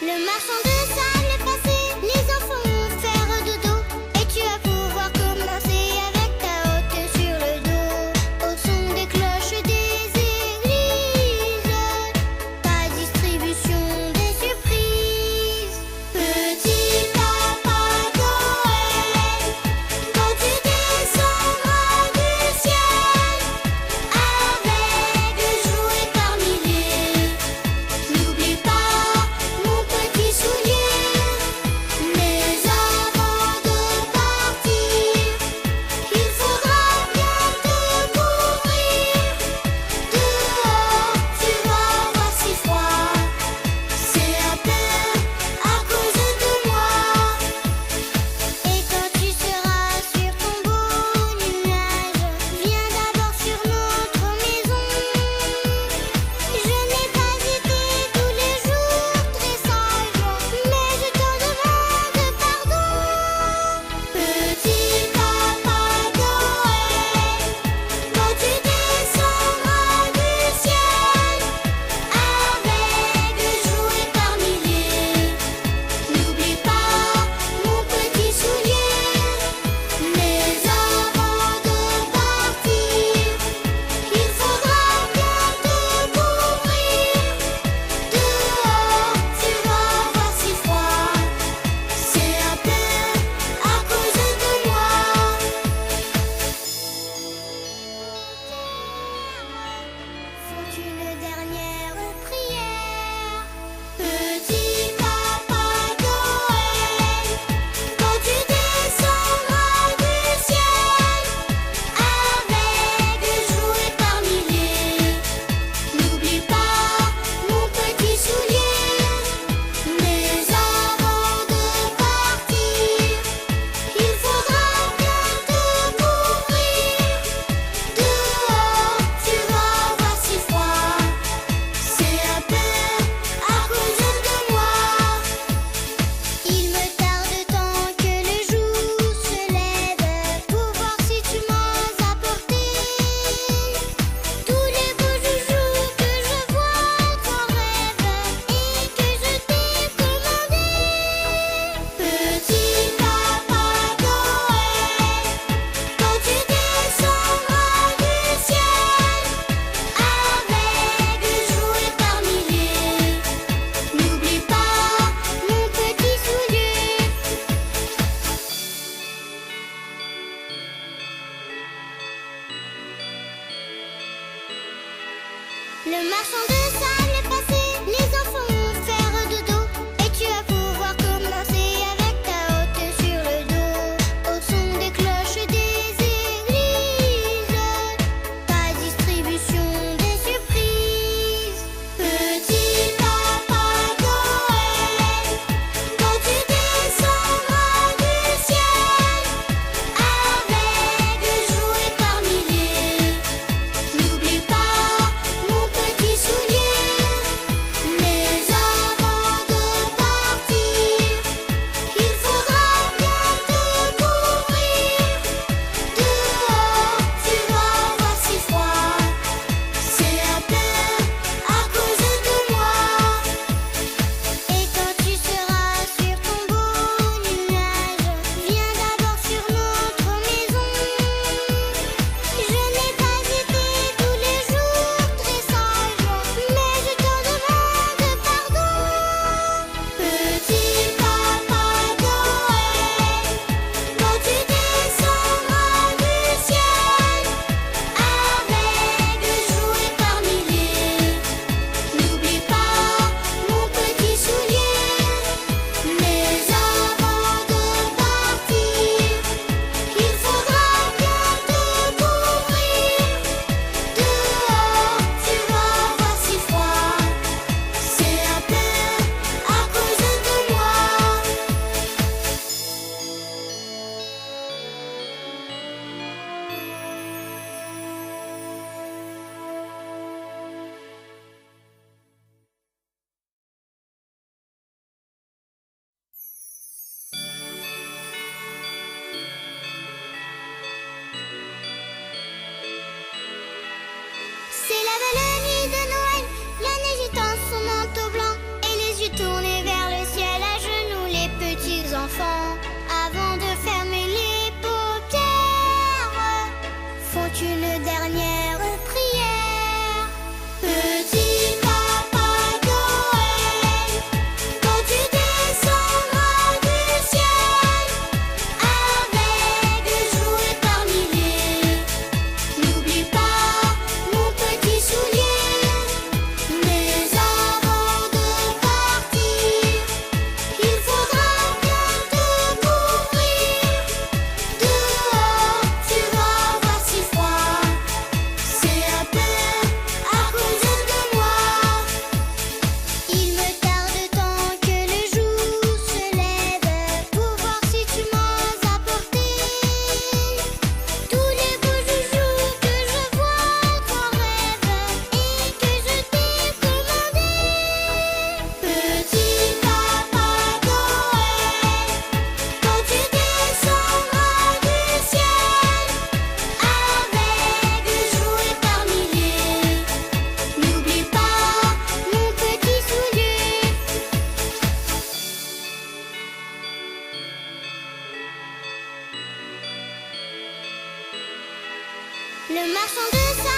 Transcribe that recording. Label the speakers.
Speaker 1: Le marchand de sable est passé, les enfants vont faire dodo. Et tu vas pouvoir commencer avec ta hotte sur le dos. Au son des cloches des églises, ta distribution des surprises. Petit papa Noël, quand tu descendras du ciel, avec des jouets par milliers, n'oublie pas mon petit soulier. Mais avant de partir, il faudra bien te couvrir. Dehors, tu vas avoir si froid, c'est un peu à cause de moi. Et quand tu seras sur ton beau nuage, viens d'abord sur notre maison. Je n'ai pas été tous les jours très sage, mais je t'en demande pardon. Petit papa Noël, quand tu descendras du ciel, avec des jouets par milliers, n'oublie pas mon petit soulier. Mais avant de partir, il faudra bien te couvrir. Dehors, tu vas avoir si froid, c'est un peu à cause de moi. Faut une dernière prière. Petit papa Noël, quand tu descendras du ciel, avec des jouets par milliers, n'oublie pas mon petit soulier. Mais avant de partir, il faudra bien te couvrir. Dehors, tu vas avoir si froid, c'est un peu à cause de moi. Il me tarde tant que le jour se lève pour voir si tu m'as apporté tous les beaux joujoux que je vois en rêve et que je t'ai commandé. Petit papa Noël, quand tu descendras du ciel, avec des jouets par milliers, n'oublie pas mon petit soulier. Le marchand de sable est passé, les enfants vont faire dodo. Et tu vas pouvoir commencer avec ta hotte sur le dos. Au son des cloches des églises, ta distribution des surprises. Petit papa Noël, quand tu descendras du ciel, avec des jouets par milliers, n'oublie pas mon petit soulier. Mais avant de partir, il faudra bien te couvrir. Dehors, tu vas avoir si froid, c'est un peu à cause de moi. Et quand tu seras sur ton beau nuage, viens d'abord sur notre maison. Je n'ai pas été tous les jours très sage, mais je t'en demande pardon. Petit papa Noël, quand tu descendras du ciel, avec des jouets par milliers, n'oublie pas mon petit soulier. Mais avant de partir, il faudra bien te couvrir. Dehors, tu vas avoir si froid, c'est un peu à cause de moi. C'est la belle nuit de Noël, la neige étend son manteau blanc et les yeux tournés vers le de sable